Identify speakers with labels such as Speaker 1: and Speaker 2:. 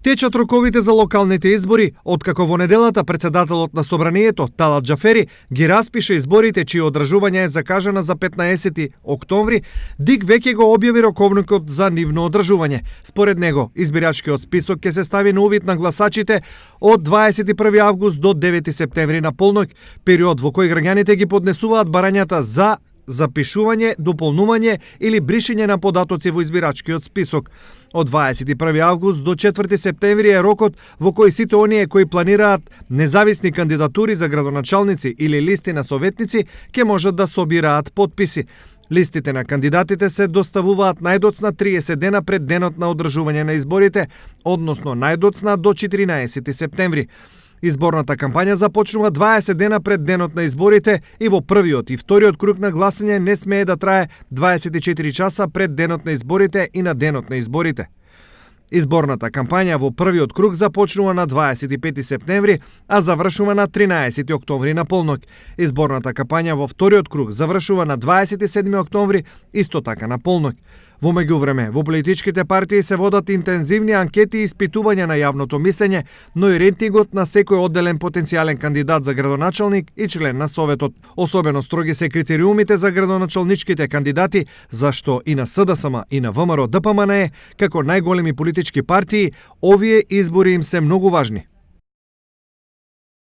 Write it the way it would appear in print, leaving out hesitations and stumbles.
Speaker 1: Течат роковите за локалните избори, откако во неделата председателот на Собранието, Талат Џафери, ги распише изборите чие одржување е закажана за 15 октомври, ДИК веќе го објави роковникот за нивно одржување. Според него, избирачкиот список ќе се стави на увид на гласачите од 21 август до 9 септември на полноќ, период во кој граѓаните ги поднесуваат барањата за запишување, дополнување или бришење на податоци во избирачкиот список. Од 21 август до 4 септември е рокот во кој сите оние кои планираат независни кандидатури за градоначалници или листи на советници ќе можат да собираат потписи. Листите на кандидатите се доставуваат најдоцна 30 дена пред денот на одржување на изборите, односно најдоцна до 14 септември. Изборната кампања започнува 20 дена пред денот на изборите и во првиот и вториот круг на гласање не смее да трае 24 часа пред денот на изборите и на денот на изборите. Изборната кампања во првиот круг започнува на 25 септември, а завршува на 13 октомври на полноќ. Изборната кампања во вториот круг завршува на 27 октомври, исто така на полноќ. Во меѓувреме, во политичките партии се водат интензивни анкети и испитувања на јавното мислење, но и рейтингот на секој одделен потенцијален кандидат за градоначалник и член на Советот. Особено строги се критериумите за градоначалничките кандидати, зашто и на СДСМ и на ВМРО ДПМНЕ, како најголеми политички партии, овие избори им се многу важни.